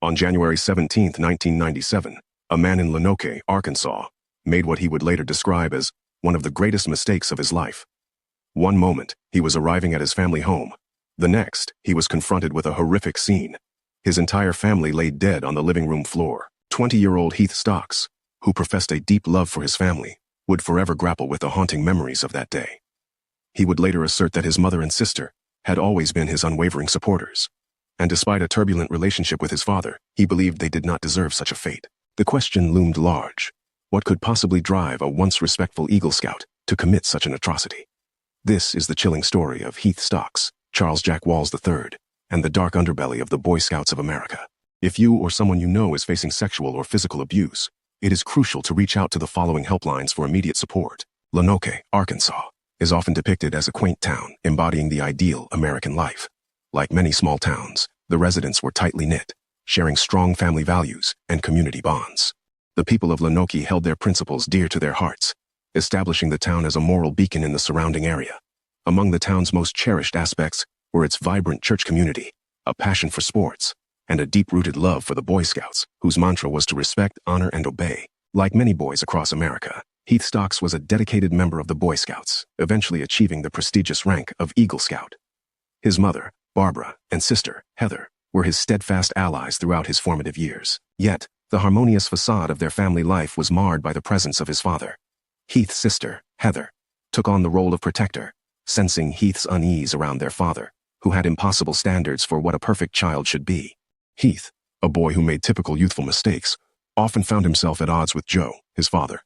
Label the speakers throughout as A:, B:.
A: On January 17, 1997, a man in Lonoke, Arkansas, made what he would later describe as one of the greatest mistakes of his life. One moment, he was arriving at his family home. The next, he was confronted with a horrific scene. His entire family lay dead on the living room floor. 20-year-old Heath Stocks, who professed a deep love for his family, would forever grapple with the haunting memories of that day. He would later assert that his mother and sister had always been his unwavering supporters. And despite a turbulent relationship with his father, he believed they did not deserve such a fate. The question loomed large. What could possibly drive a once respectful Eagle Scout to commit such an atrocity? This is the chilling story of Heath Stocks, Charles Jack Walls III, and the dark underbelly of the Boy Scouts of America. If you or someone you know is facing sexual or physical abuse, it is crucial to reach out to the following helplines for immediate support. Lonoke, Arkansas, is often depicted as a quaint town embodying the ideal American life. Like many small towns, the residents were tightly knit, sharing strong family values and community bonds. The people of Lonoke held their principles dear to their hearts, establishing the town as a moral beacon in the surrounding area. Among the town's most cherished aspects were its vibrant church community, a passion for sports, and a deep-rooted love for the Boy Scouts, whose mantra was to respect, honor, and obey. Like many boys across America, Heath Stocks was a dedicated member of the Boy Scouts, eventually achieving the prestigious rank of Eagle Scout. His mother, Barbara, and sister, Heather, were his steadfast allies throughout his formative years. Yet, the harmonious facade of their family life was marred by the presence of his father. Heath's sister, Heather, took on the role of protector, sensing Heath's unease around their father, who had impossible standards for what a perfect child should be. Heath, a boy who made typical youthful mistakes, often found himself at odds with Joe, his father.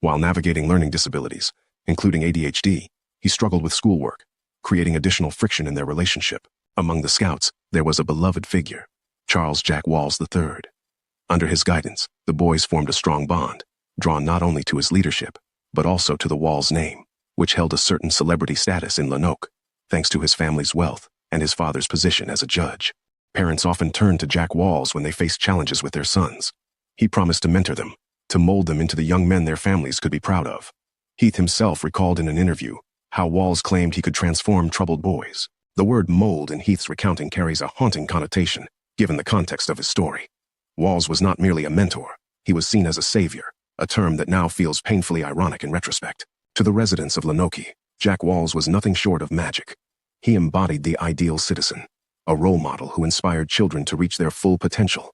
A: While navigating learning disabilities, including ADHD, he struggled with schoolwork, creating additional friction in their relationship. Among the Scouts, there was a beloved figure, Charles Jack Walls III. Under his guidance, the boys formed a strong bond, drawn not only to his leadership, but also to the Walls name, which held a certain celebrity status in Lonoke, thanks to his family's wealth and his father's position as a judge. Parents often turned to Jack Walls when they faced challenges with their sons. He promised to mentor them, to mold them into the young men their families could be proud of. Heath himself recalled in an interview how Walls claimed he could transform troubled boys. The word mold in Heath's recounting carries a haunting connotation, given the context of his story. Walls was not merely a mentor, he was seen as a savior, a term that now feels painfully ironic in retrospect. To the residents of Lonoke, Jack Walls was nothing short of magic. He embodied the ideal citizen, a role model who inspired children to reach their full potential,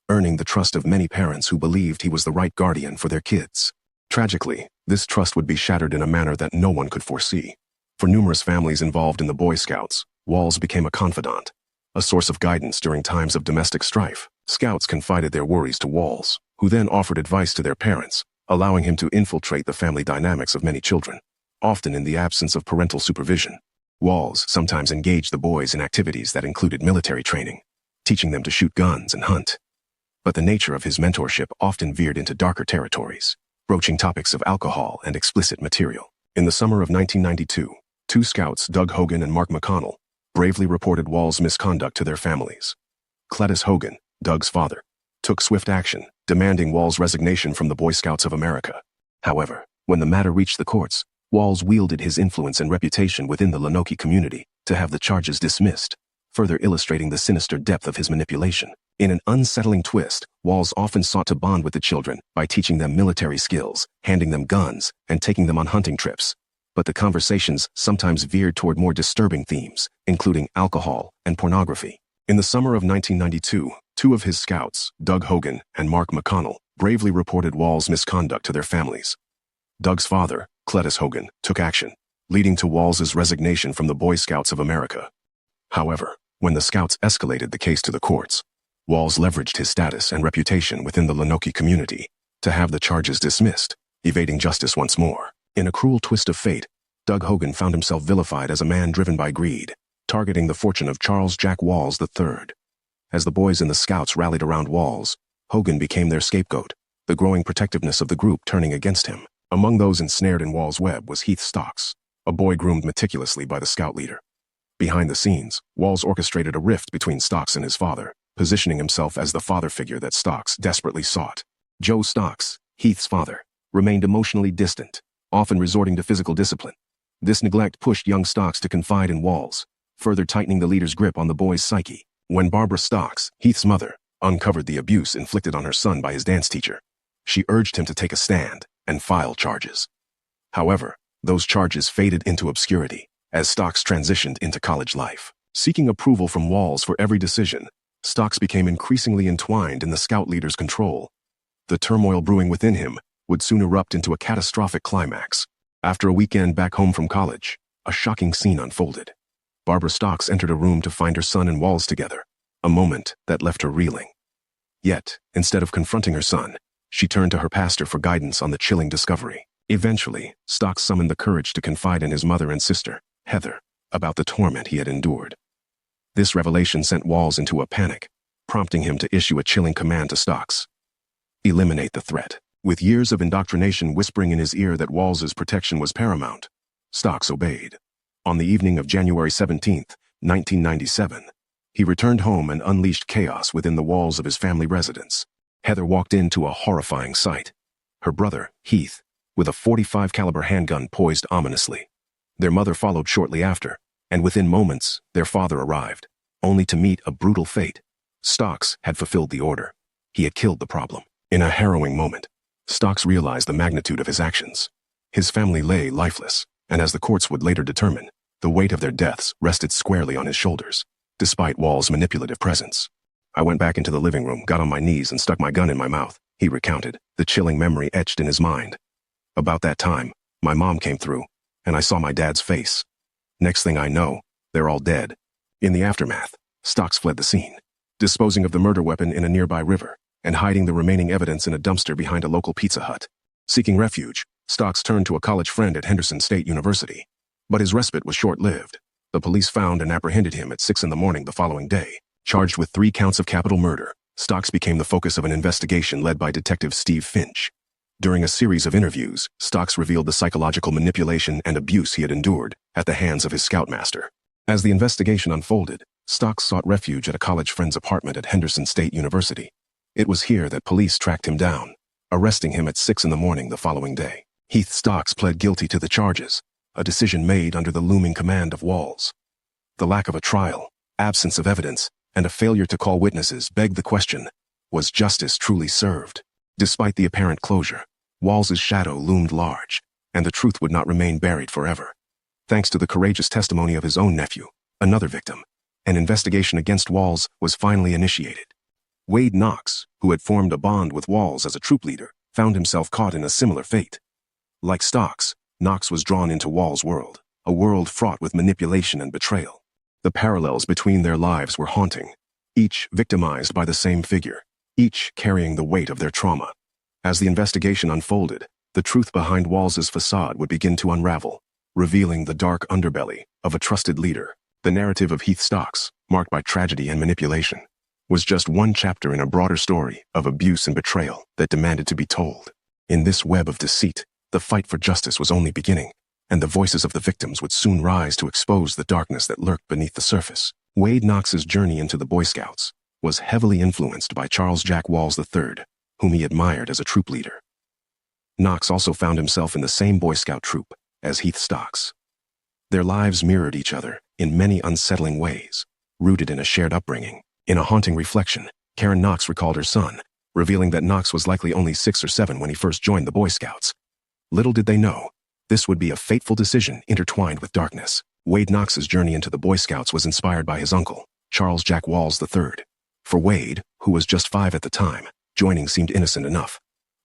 A: earning the trust of many parents who believed he was the right guardian for their kids. Tragically, this trust would be shattered in a manner that no one could foresee. For numerous families involved in the Boy Scouts, Walls became a confidant, a source of guidance during times of domestic strife. Scouts confided their worries to Walls, who then offered advice to their parents, allowing him to infiltrate the family dynamics of many children, often in the absence of parental supervision. Walls sometimes engaged the boys in activities that included military training, teaching them to shoot guns and hunt. But the nature of his mentorship often veered into darker territories, broaching topics of alcohol and explicit material. In the summer of 1992, two scouts, Doug Hogan and Mark McConnell, bravely reported Walls' misconduct to their families. Cletus Hogan, Doug's father, took swift action, demanding Walls' resignation from the Boy Scouts of America. However, when the matter reached the courts, Walls wielded his influence and reputation within the Lonoke community to have the charges dismissed, further illustrating the sinister depth of his manipulation. In an unsettling twist, Walls often sought to bond with the children by teaching them military skills, handing them guns, and taking them on hunting trips. But the conversations sometimes veered toward more disturbing themes, including alcohol and pornography. In the summer of 1992, two of his scouts, Doug Hogan and Mark McConnell, bravely reported Walls' misconduct to their families. Doug's father, Cletus Hogan, took action, leading to Walls' resignation from the Boy Scouts of America. However, when the scouts escalated the case to the courts, Walls leveraged his status and reputation within the Lonoke community to have the charges dismissed, evading justice once more. In a cruel twist of fate, Doug Hogan found himself vilified as a man driven by greed, targeting the fortune of Charles Jack Walls III. As the boys in the Scouts rallied around Walls, Hogan became their scapegoat, the growing protectiveness of the group turning against him. Among those ensnared in Walls' web was Heath Stocks, a boy groomed meticulously by the Scout leader. Behind the scenes, Walls orchestrated a rift between Stocks and his father, positioning himself as the father figure that Stocks desperately sought. Joe Stocks, Heath's father, remained emotionally distant, often resorting to physical discipline. This neglect pushed young Stocks to confide in Walls, further tightening the leader's grip on the boy's psyche. When Barbara Stocks, Heath's mother, uncovered the abuse inflicted on her son by his dance teacher. She urged him to take a stand and file charges. However, those charges faded into obscurity as Stocks transitioned into college life. Seeking approval from Walls for every decision, Stocks became increasingly entwined in the scout leader's control. The turmoil brewing within him would soon erupt into a catastrophic climax. After a weekend back home from college, a shocking scene unfolded. Barbara Stocks entered a room to find her son and Walls together, a moment that left her reeling. Yet, instead of confronting her son, she turned to her pastor for guidance on the chilling discovery. Eventually, Stocks summoned the courage to confide in his mother and sister, Heather, about the torment he had endured. This revelation sent Walls into a panic, prompting him to issue a chilling command to Stocks: eliminate the threat. With years of indoctrination whispering in his ear that Walls's protection was paramount, Stocks obeyed. On the evening of January 17, 1997, he returned home and unleashed chaos within the walls of his family residence. Heather walked into a horrifying sight. Her brother, Heath, with a .45 caliber handgun poised ominously. Their mother followed shortly after, and within moments, their father arrived, only to meet a brutal fate. Stocks had fulfilled the order. He had killed the problem. In a harrowing moment, Stocks realized the magnitude of his actions. His family lay lifeless, and as the courts would later determine, the weight of their deaths rested squarely on his shoulders, despite Wall's manipulative presence. I went back into the living room, got on my knees, and stuck my gun in my mouth, he recounted, the chilling memory etched in his mind. About that time, my mom came through, and I saw my dad's face. Next thing I know, they're all dead. In the aftermath, Stocks fled the scene, disposing of the murder weapon in a nearby river, and hiding the remaining evidence in a dumpster behind a local Pizza Hut. Seeking refuge, Stocks turned to a college friend at Henderson State University. But his respite was short-lived. The police found and apprehended him at 6 a.m. the following day. Charged with 3 counts of capital murder, Stocks became the focus of an investigation led by Detective Steve Finch. During a series of interviews, Stocks revealed the psychological manipulation and abuse he had endured at the hands of his scoutmaster. As the investigation unfolded, Stocks sought refuge at a college friend's apartment at Henderson State University. It was here that police tracked him down, arresting him at 6 a.m. the following day. Heath Stocks pled guilty to the charges, a decision made under the looming command of Walls. The lack of a trial, absence of evidence, and a failure to call witnesses begged the question: was justice truly served? Despite the apparent closure, Walls's shadow loomed large, and the truth would not remain buried forever. Thanks to the courageous testimony of his own nephew, another victim, an investigation against Walls was finally initiated. Wade Knox, who had formed a bond with Walls as a troop leader, found himself caught in a similar fate. Like Stocks, Knox was drawn into Walls' world, a world fraught with manipulation and betrayal. The parallels between their lives were haunting, each victimized by the same figure, each carrying the weight of their trauma. As the investigation unfolded, the truth behind Walls's facade would begin to unravel, revealing the dark underbelly of a trusted leader. The narrative of Heath Stocks, marked by tragedy and manipulation, was just one chapter in a broader story of abuse and betrayal that demanded to be told. In this web of deceit, the fight for justice was only beginning, and the voices of the victims would soon rise to expose the darkness that lurked beneath the surface. Wade Knox's journey into the Boy Scouts was heavily influenced by Charles Jack Walls III, whom he admired as a troop leader. Knox also found himself in the same Boy Scout troop as Heath Stocks. Their lives mirrored each other in many unsettling ways, rooted in a shared upbringing. In a haunting reflection, Karen Knox recalled her son, revealing that Knox was likely only 6 or 7 when he first joined the Boy Scouts. Little did they know, this would be a fateful decision intertwined with darkness. Wade Knox's journey into the Boy Scouts was inspired by his uncle, Charles Jack Walls III. For Wade, who was just 5 at the time, joining seemed innocent enough.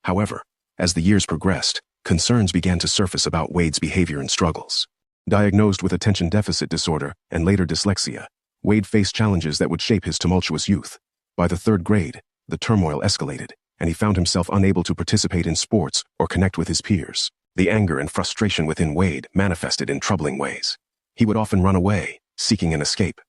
A: However, as the years progressed, concerns began to surface about Wade's behavior and struggles. Diagnosed with attention deficit disorder and later dyslexia, Wade faced challenges that would shape his tumultuous youth. By the 3rd grade, the turmoil escalated, and he found himself unable to participate in sports or connect with his peers. The anger and frustration within Wade manifested in troubling ways. He would often run away, seeking an escape.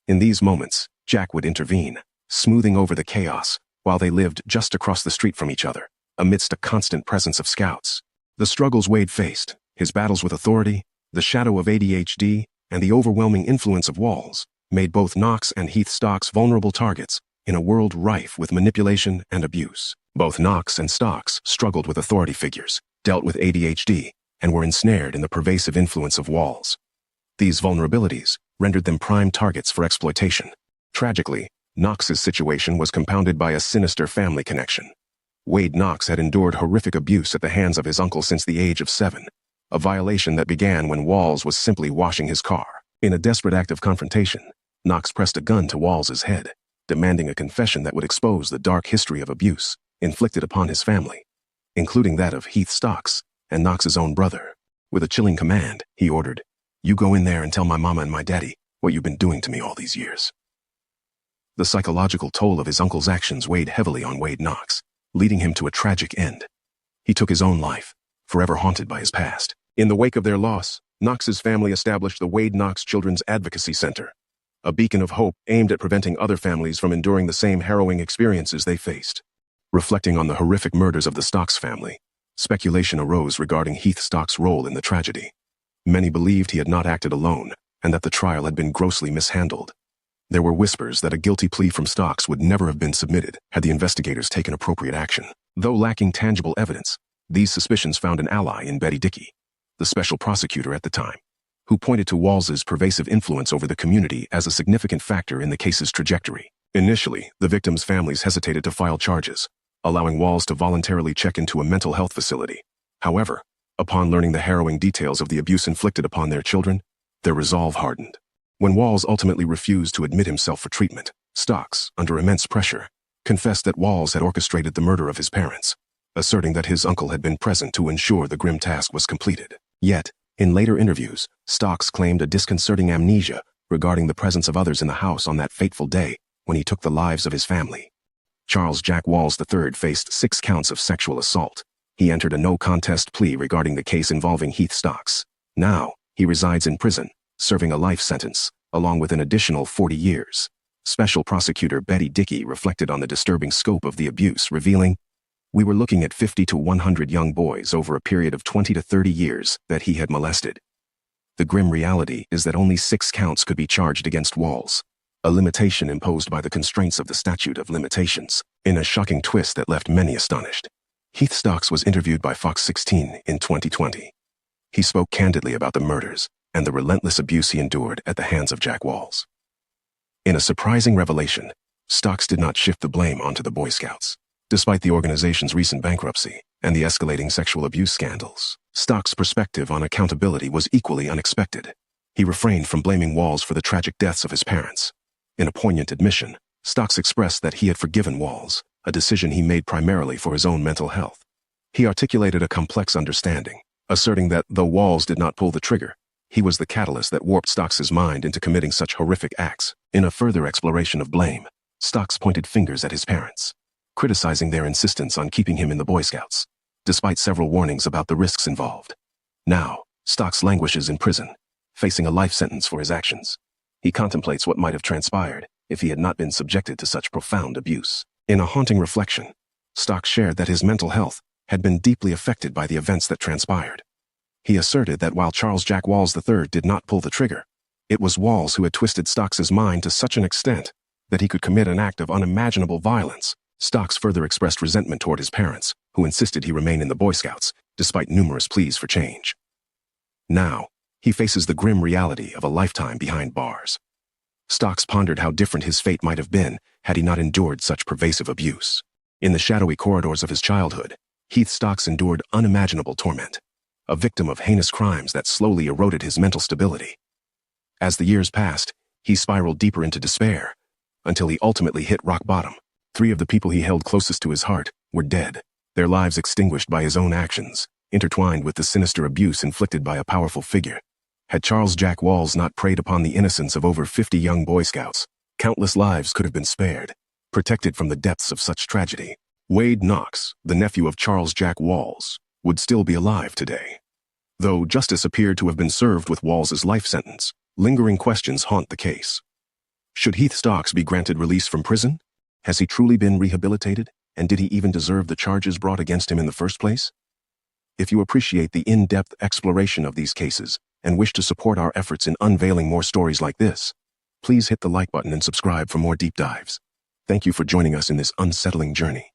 A: In these moments, Jack would intervene, smoothing over the chaos, while they lived just across the street from each other, amidst a constant presence of scouts. The struggles Wade faced, his battles with authority, the shadow of ADHD, and the overwhelming influence of Walls, made both Knox and Heath Stocks vulnerable targets in a world rife with manipulation and abuse. Both Knox and Stocks struggled with authority figures, dealt with ADHD, and were ensnared in the pervasive influence of Walls. These vulnerabilities rendered them prime targets for exploitation. Tragically, Knox's situation was compounded by a sinister family connection. Wade Knox had endured horrific abuse at the hands of his uncle since the age of 7, a violation that began when Walls was simply washing his car. In a desperate act of confrontation, Knox pressed a gun to Walls's head, demanding a confession that would expose the dark history of abuse inflicted upon his family, including that of Heath Stocks and Knox's own brother. With a chilling command, he ordered, "You go in there and tell my mama and my daddy what you've been doing to me all these years." The psychological toll of his uncle's actions weighed heavily on Wade Knox, leading him to a tragic end. He took his own life, forever haunted by his past. In the wake of their loss, Knox's family established the Wade Knox Children's Advocacy Center, a beacon of hope aimed at preventing other families from enduring the same harrowing experiences they faced. Reflecting on the horrific murders of the Stocks family, speculation arose regarding Heath Stocks' role in the tragedy. Many believed he had not acted alone, and that the trial had been grossly mishandled. There were whispers that a guilty plea from Stocks would never have been submitted had the investigators taken appropriate action. Though lacking tangible evidence, these suspicions found an ally in Betty Dickey, the special prosecutor at the time, who pointed to Walls's pervasive influence over the community as a significant factor in the case's trajectory. Initially, the victims' families hesitated to file charges, allowing Walls to voluntarily check into a mental health facility. However, upon learning the harrowing details of the abuse inflicted upon their children, their resolve hardened. When Walls ultimately refused to admit himself for treatment, Stocks, under immense pressure, confessed that Walls had orchestrated the murder of his parents, asserting that his uncle had been present to ensure the grim task was completed. Yet, in later interviews, Stocks claimed a disconcerting amnesia regarding the presence of others in the house on that fateful day when he took the lives of his family. Charles Jack Walls III faced 6 counts of sexual assault. He entered a no-contest plea regarding the case involving Heath Stocks. Now, he resides in prison, serving a life sentence, along with an additional 40 years. Special Prosecutor Betty Dickey reflected on the disturbing scope of the abuse, revealing, "We were looking at 50 to 100 young boys over a period of 20 to 30 years that he had molested. The grim reality is that only 6 counts could be charged against Walls, a limitation imposed by the constraints of the statute of limitations, in a shocking twist that left many astonished." Heath Stocks was interviewed by Fox 16 in 2020. He spoke candidly about the murders and the relentless abuse he endured at the hands of Jack Walls. In a surprising revelation, Stocks did not shift the blame onto the Boy Scouts. Despite the organization's recent bankruptcy and the escalating sexual abuse scandals, Stocks' perspective on accountability was equally unexpected. He refrained from blaming Walls for the tragic deaths of his parents. In a poignant admission, Stocks expressed that he had forgiven Walls, a decision he made primarily for his own mental health. He articulated a complex understanding, asserting that though Walls did not pull the trigger, he was the catalyst that warped Stocks' mind into committing such horrific acts. In a further exploration of blame, Stocks pointed fingers at his parents, criticizing their insistence on keeping him in the Boy Scouts, despite several warnings about the risks involved. Now, Stocks languishes in prison, facing a life sentence for his actions. He contemplates what might have transpired if he had not been subjected to such profound abuse. In a haunting reflection, Stocks shared that his mental health had been deeply affected by the events that transpired. He asserted that while Charles Jack Walls III did not pull the trigger, it was Walls who had twisted Stocks' mind to such an extent that he could commit an act of unimaginable violence. Stocks further expressed resentment toward his parents, who insisted he remain in the Boy Scouts, despite numerous pleas for change. Now, he faces the grim reality of a lifetime behind bars. Stocks pondered how different his fate might have been had he not endured such pervasive abuse. In the shadowy corridors of his childhood, Heath Stocks endured unimaginable torment, a victim of heinous crimes that slowly eroded his mental stability. As the years passed, he spiraled deeper into despair, until he ultimately hit rock bottom. 3 of the people he held closest to his heart were dead, their lives extinguished by his own actions, intertwined with the sinister abuse inflicted by a powerful figure. Had Charles Jack Walls not preyed upon the innocence of over 50 young Boy Scouts, countless lives could have been spared, protected from the depths of such tragedy. Wade Knox, the nephew of Charles Jack Walls, would still be alive today. Though justice appeared to have been served with Walls's life sentence, lingering questions haunt the case. Should Heath Stocks be granted release from prison? Has he truly been rehabilitated, and did he even deserve the charges brought against him in the first place? If you appreciate the in-depth exploration of these cases and wish to support our efforts in unveiling more stories like this, please hit the like button and subscribe for more deep dives. Thank you for joining us in this unsettling journey.